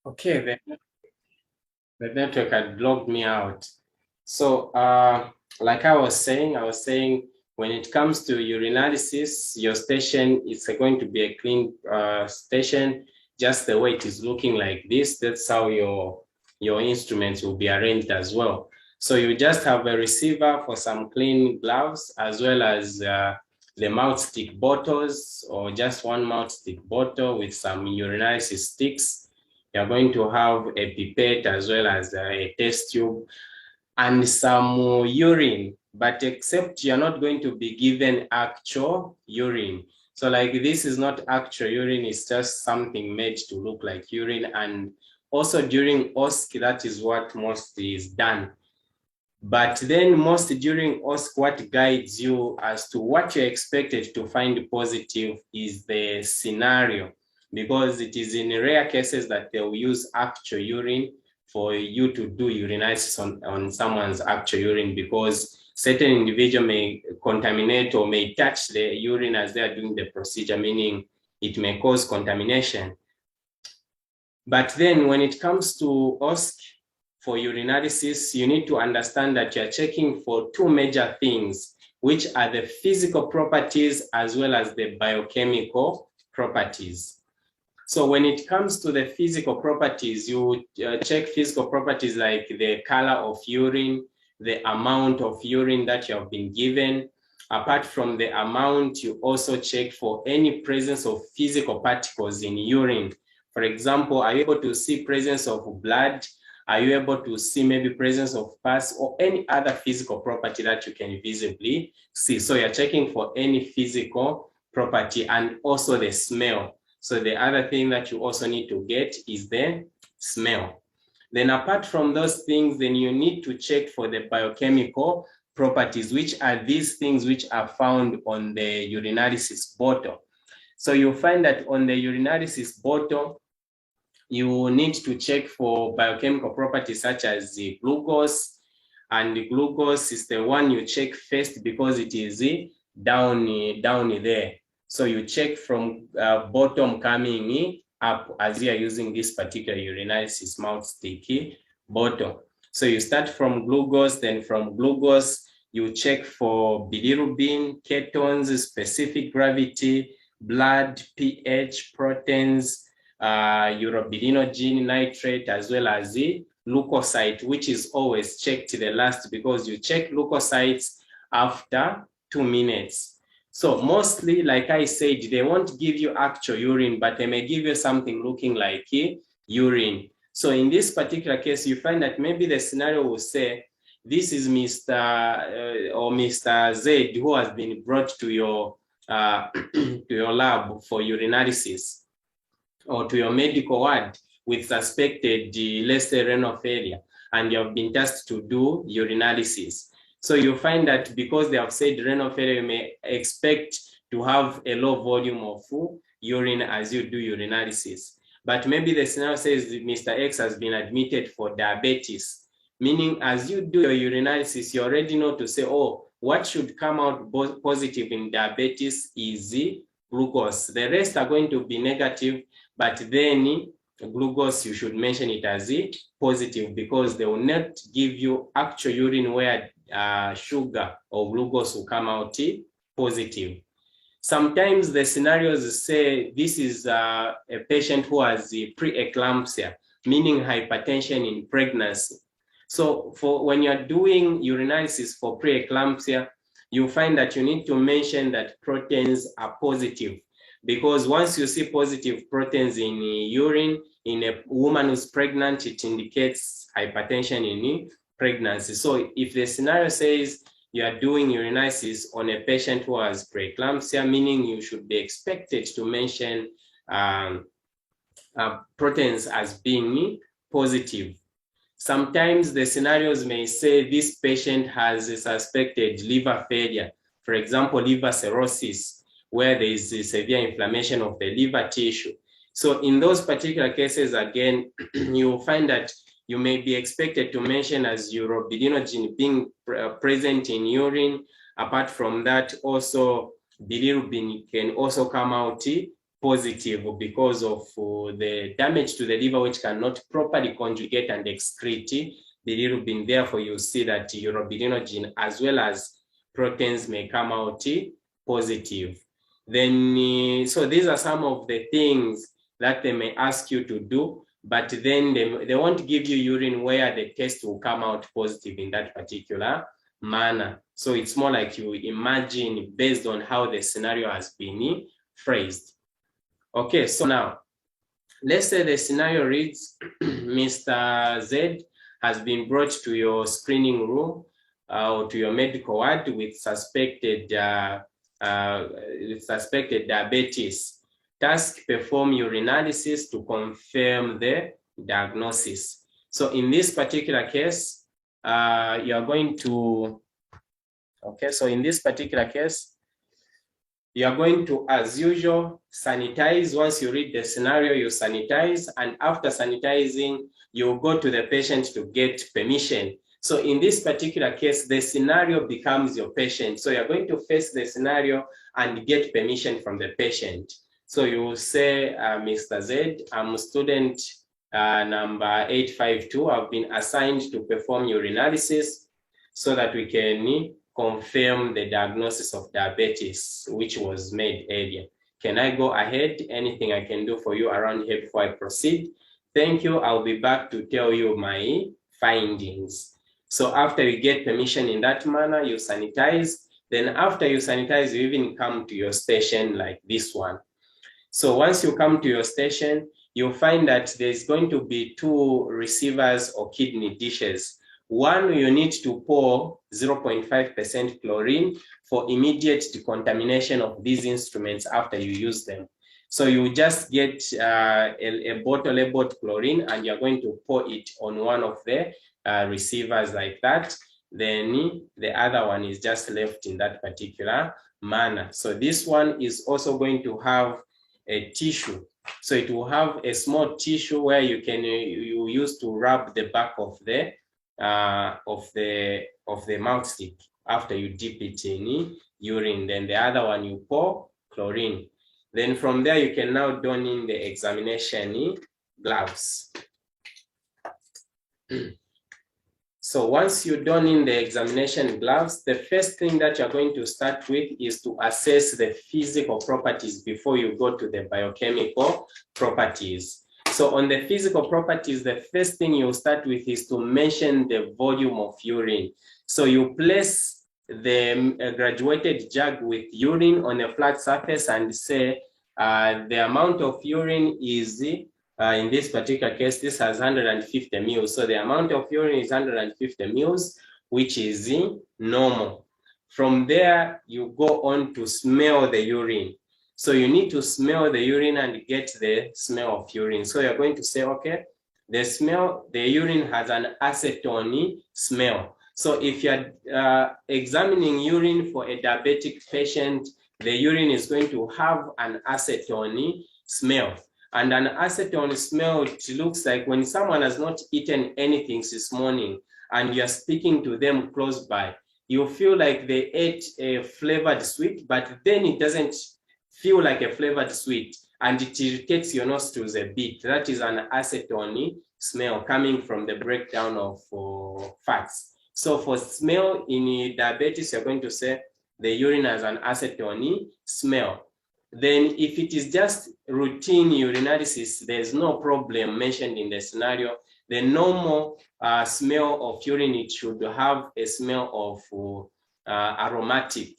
Okay, the network had logged me out. So, like I was saying, when it comes to urinalysis, your station is going to be a clean station, just the way it is looking like this. That's how your instruments will be arranged as well. So you just have a receiver for some clean gloves, as well as the mouth stick bottles, or just one mouth stick bottle with some urinalysis sticks. You're going to have a pipette as well as a test tube and some urine, but except you're not going to be given actual urine. So like this is not actual urine, it's just something made to look like urine. And also during OSC, that is what most is done. But then most during OSC, what guides you as to what you're expected to find positive is the scenario, because it is in rare cases that they will use actual urine for you to do urinalysis on someone's actual urine, because certain individual may contaminate or may touch the urine as they are doing the procedure, meaning it may cause contamination. But then when it comes to OSC, for urinalysis, you need to understand that you're checking for two major things, which are the physical properties as well as the biochemical properties. So when it comes to the physical properties, you check physical properties like the color of urine, the amount of urine that you have been given. Apart from the amount, you also check for any presence of physical particles in urine. For example, are you able to see presence of blood? Are you able to see maybe presence of pus or any other physical property that you can visibly see? So you're checking for any physical property, and also the smell. So the other thing that you also need to get is the smell. Then apart from those things, then you need to check for the biochemical properties, which are these things which are found on the urinalysis bottle. So you'll find that on the urinalysis bottle, you need to check for biochemical properties such as the glucose, and the glucose is the one you check first because it is down there. So you check from bottom coming up as you are using this particular urinalysis mouth sticky bottle. So you start from glucose, then from glucose, you check for bilirubin, ketones, specific gravity, blood, pH, proteins, urobilinogen, nitrate, as well as the leukocyte, which is always checked the last because you check leukocytes after 2 minutes. So mostly, like I said, they won't give you actual urine, but they may give you something looking like urine. So in this particular case, you find that maybe the scenario will say, this is Mr. Or Mr. Z who has been brought to your to your lab for urinalysis, or to your medical ward with suspected, let's say, renal failure, and you have been tasked to do urinalysis. So you find that because they have said renal failure, you may expect to have a low volume of urine as you do urinalysis. But maybe the scenario says Mr. X has been admitted for diabetes, meaning as you do your urinalysis, you already know to say, oh, what should come out positive in diabetes is glucose. The rest are going to be negative, but then glucose, you should mention it as positive, because they will not give you actual urine where sugar or glucose will come out positive. Sometimes the scenarios say this is a patient who has preeclampsia, meaning hypertension in pregnancy. So for when you're doing urinalysis for preeclampsia, you find that you need to mention that proteins are positive, because once you see positive proteins in urine in a woman who's pregnant, it indicates hypertension in pregnancy. So if the scenario says you are doing urinalysis on a patient who has preeclampsia, meaning you should be expected to mention proteins as being positive. Sometimes the scenarios may say this patient has a suspected liver failure, for example, liver cirrhosis, where there is a severe inflammation of the liver tissue. So in those particular cases, again, you will find that you may be expected to mention as urobilinogen being present in urine. Apart from that, also bilirubin can also come out positive because of the damage to the liver, which cannot properly conjugate and excrete the bilirubin. Therefore, you see that urobilinogen as well as proteins may come out positive. Then, so these are some of the things that they may ask you to do, but then they won't give you urine where the test will come out positive in that particular manner. So it's more like you imagine based on how the scenario has been phrased. Okay, so now let's say the scenario reads, Mr. Z has been brought to your screening room or to your medical ward with suspected diabetes. Task: perform urinalysis to confirm the diagnosis. So in this particular case, you are going to, okay, so in this particular case, you are going to, as usual, sanitize. Once you read the scenario, you sanitize, and after sanitizing, you go to the patient to get permission. So in this particular case, the scenario becomes your patient. So you're going to face the scenario and get permission from the patient. So you will say, Mr. Z, I'm student number 852. I've been assigned to perform urinalysis so that we can confirm the diagnosis of diabetes, which was made earlier. Can I go ahead? Anything I can do for you around here before I proceed? Thank you. I'll be back to tell you my findings. So after you get permission in that manner, you sanitize. Then after you sanitize, you even come to your station like this one. So once you come to your station, you'll find that there's going to be 2 receivers or kidney dishes. One, you need to pour 0.5% chlorine for immediate decontamination of these instruments after you use them. So you just get a bottle labeled chlorine, and you're going to pour it on one of the receivers like that. Then the other one is just left in that particular manner. So this one is also going to have a tissue. So it will have a small tissue where you can use to rub the back of the mouth stick after you dip it in urine. Then the other one you pour chlorine. Then from there you can now don in the examination gloves. So once you don in the examination gloves, the first thing that you're going to start with is to assess the physical properties before you go to the biochemical properties. So on the physical properties, the first thing you start with is to mention the volume of urine. So you place the graduated jug with urine on a flat surface and say the amount of urine is, in this particular case, this has 150 mils. So the amount of urine is 150 mils, which is normal. From there, you go on to smell the urine. So you need to smell the urine and get the smell of urine. So you're going to say, okay, the urine has an acetone smell. So if you're examining urine for a diabetic patient, the urine is going to have an acetone smell. And an acetone smell, it looks like when someone has not eaten anything this morning and you're speaking to them close by, you feel like they ate a flavored sweet, but then it doesn't feel like a flavored sweet and it irritates your nostrils a bit. That is an acetone smell coming from the breakdown of fats. So for smell in diabetes, you're going to say the urine has an acetone smell. Then if it is just routine urinalysis, there's no problem mentioned in the scenario. The normal smell of urine, it should have a smell of aromatic.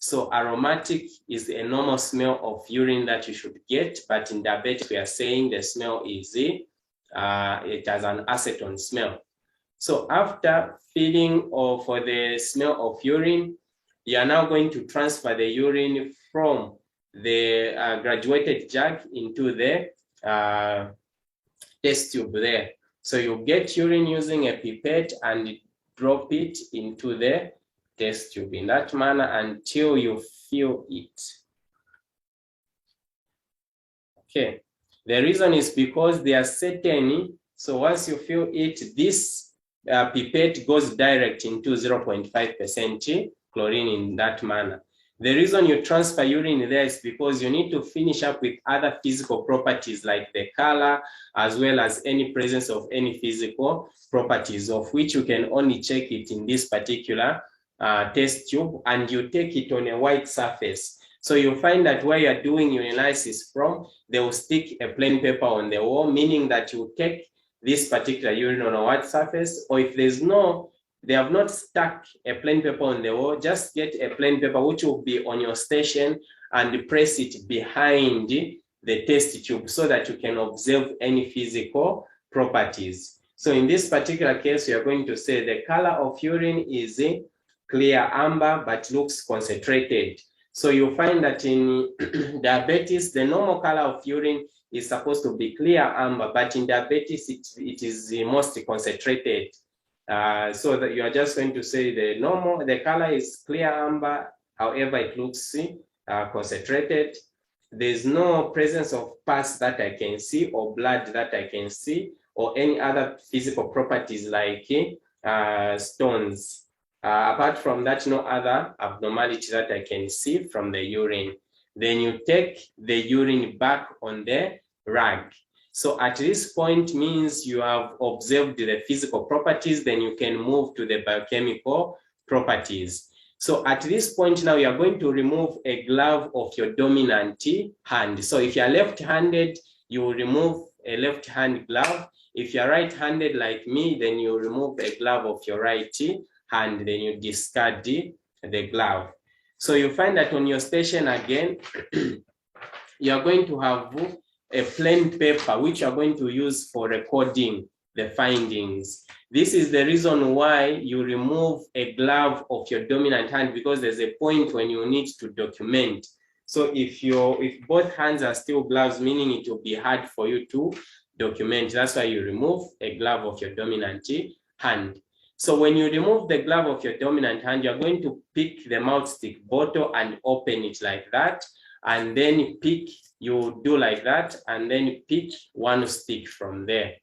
So aromatic is a normal smell of urine that you should get, but in diabetes, we are saying the smell is, it has an acetone smell. So after feeling for the smell of urine, you are now going to transfer the urine from the graduated jug into the test tube there. So you get urine using a pipette and drop it into the test tube in that manner until you feel it. Okay, the reason is because there are certain, so once you feel it, this pipette goes direct into 0.5% chlorine in that manner. The reason you transfer urine there is because you need to finish up with other physical properties like the color, as well as any presence of any physical properties, of which you can only check it in this particular test tube, and you take it on a white surface. So you find that where you're doing urinalysis from, they will stick a plain paper on the wall, meaning that you take this particular urine on a white surface, or if they have not stuck a plain paper on the wall, just get a plain paper which will be on your station and press it behind the test tube so that you can observe any physical properties. So in this particular case, we are going to say the color of urine is clear amber but looks concentrated. So you find that in diabetes, the normal color of urine is supposed to be clear amber, but in diabetes, it is the most concentrated. So that you are just going to say the color is clear amber, however it looks concentrated. There's no presence of pus that I can see, or blood that I can see, or any other physical properties like stones. Apart from that, no other abnormality that I can see from the urine. Then you take the urine back on the rag. So at this point means you have observed the physical properties, then you can move to the biochemical properties. So at this point now, you are going to remove a glove of your dominant hand. So if you are left-handed, you will remove a left-hand glove. If you are right-handed like me, then you remove a glove of your right hand, then you discard the glove. So you find that on your station again, you are going to have a plain paper which you are going to use for recording the findings. This is the reason why you remove a glove of your dominant hand, because there's a point when you need to document. So if both hands are still gloves, meaning it will be hard for you to document. That's why you remove a glove of your dominant hand. So when you remove the glove of your dominant hand, you're going to pick the mouth stick bottle and open it like that. And then you do like that, and then pick one stick from there.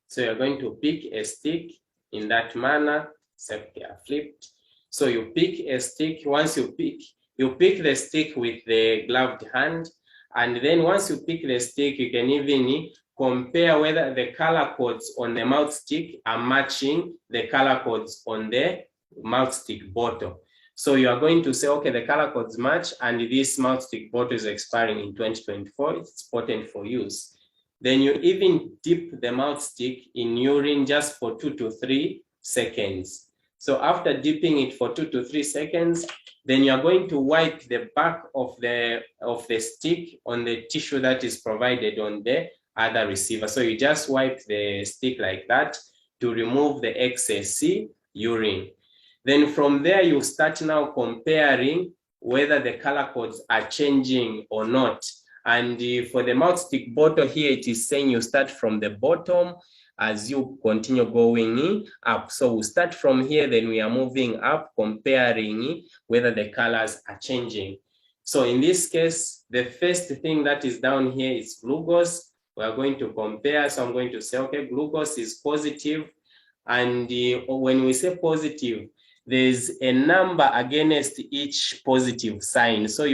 So you're going to pick a stick in that manner, except they are flipped. So you pick a stick. Once you pick the stick with the gloved hand, and then once you pick the stick, you can even compare whether the color codes on the mouth stick are matching the color codes on the mouth stick bottle. So you are going to say, okay, the color codes match, and this mouth stick bottle is expiring in 2024. It's potent for use. Then you even dip the mouth stick in urine just for 2 to 3 seconds. So after dipping it for 2 to 3 seconds, then you are going to wipe the back of the stick on the tissue that is provided on the other receiver. So you just wipe the stick like that to remove the excess urine. Then from there, you start now comparing whether the color codes are changing or not. And for the mouth stick bottle here, it is saying you start from the bottom as you continue going up. So we start from here, then we are moving up, comparing whether the colors are changing. So in this case, the first thing that is down here is glucose. We are going to compare. So I'm going to say, okay, glucose is positive. And when we say positive, there's a number against each positive sign. So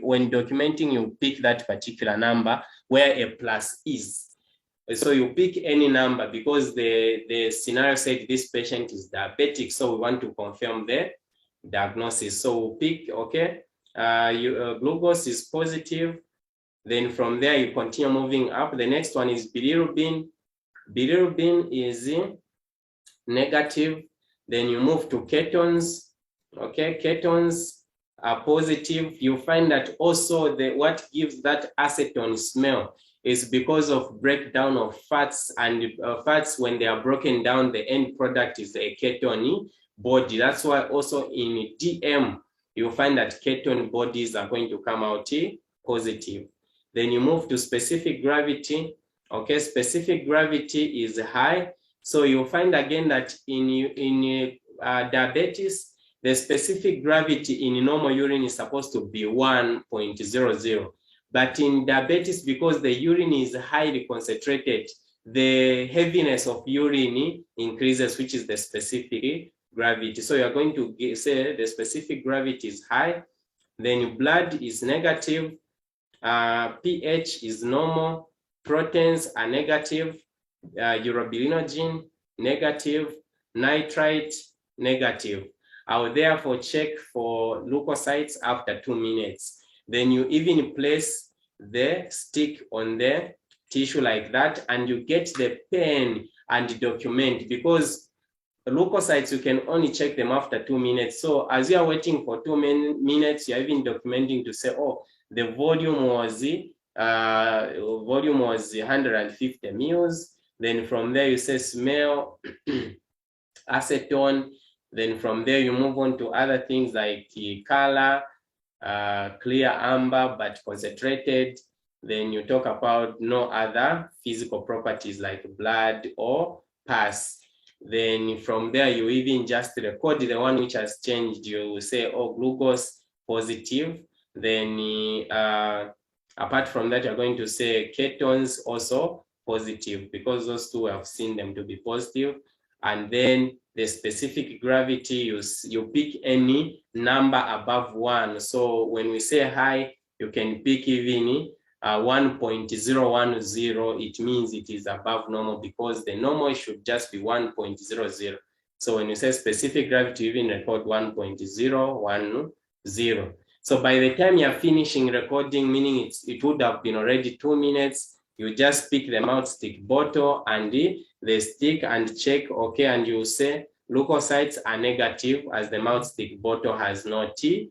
when documenting, you pick that particular number where a plus is. So you pick any number because the scenario said this patient is diabetic. So we want to confirm the diagnosis. So we pick, okay, glucose is positive. Then from there, you continue moving up. The next one is bilirubin. Bilirubin is negative. Then you move to ketones. Okay, ketones are positive. You find that also what gives that acetone smell is because of breakdown of fats, and fats, when they are broken down, the end product is a ketone body. That's why also in DM, you find that ketone bodies are going to come out positive. Then you move to specific gravity. Okay, specific gravity is high. So you'll find again that in diabetes, the specific gravity in normal urine is supposed to be 1.00. But in diabetes, because the urine is highly concentrated, the heaviness of urine increases, which is the specific gravity. So you're going to say the specific gravity is high, then your blood is negative, pH is normal, proteins are negative, urobilinogen negative, nitrite negative. I will therefore check for leukocytes after 2 minutes. Then you even place the stick on the tissue like that, and you get the pen and document, because leukocytes, you can only check them after 2 minutes. So as you are waiting for 2 minutes, you're even documenting to say, oh, the volume was 150 mils. Then from there you say smell, acetone. Then from there you move on to other things like color, clear amber but concentrated. Then you talk about no other physical properties like blood or pus. Then from there you even just record the one which has changed. You will say, oh, glucose positive. Then apart from that, you're going to say ketones also positive, because those two have seen them to be positive. And then the specific gravity, you pick any number above 1. So when we say high, you can pick even 1.010. It means it is above normal, because the normal should just be 1.00. So when you say specific gravity, you even record 1.010. So by the time you're finishing recording, meaning it would have been already 2 minutes, you just pick the mouth stick bottle and the stick and check, okay, and you say leukocytes are negative, as the mouth stick bottle has not, the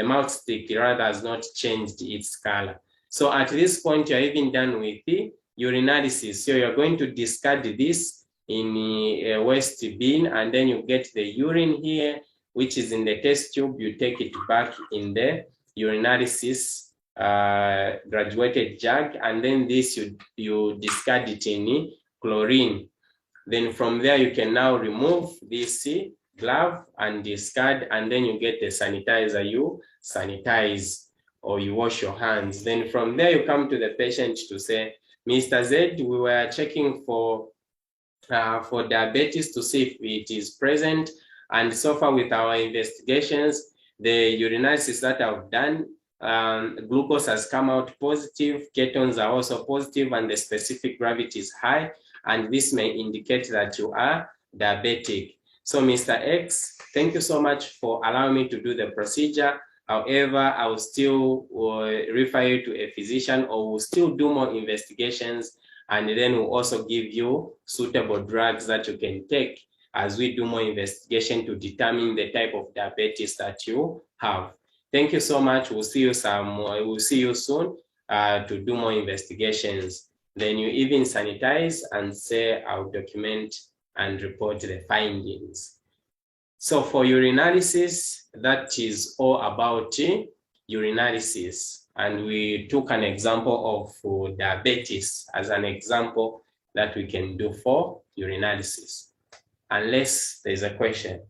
mouth stick rather has not changed its color. So at this point, you're even done with the urinalysis. So you're going to discard this in a waste bin, and then you get the urine here, which is in the test tube. You take it back in the urinalysis graduated jug, and then this you discard it in chlorine. Then from there you can now remove this glove and discard, and then you get the sanitizer. You sanitize or you wash your hands. Then from there you come to the patient to say, Mr. Z, we were checking for diabetes to see if it is present, and so far with our investigations, the urinalysis that I've done, glucose has come out positive, ketones are also positive, and the specific gravity is high, and this may indicate that you are diabetic. So Mr. X, thank you so much for allowing me to do the procedure. However, I will still refer you to a physician, or will still do more investigations, and then we'll also give you suitable drugs that you can take as we do more investigation to determine the type of diabetes that you have. Thank you so much. We'll see you soon to do more investigations. Then you even sanitize and say, I'll document and report the findings. So for urinalysis, that is all about urinalysis. And we took an example of diabetes as an example that we can do for urinalysis. Unless there's a question.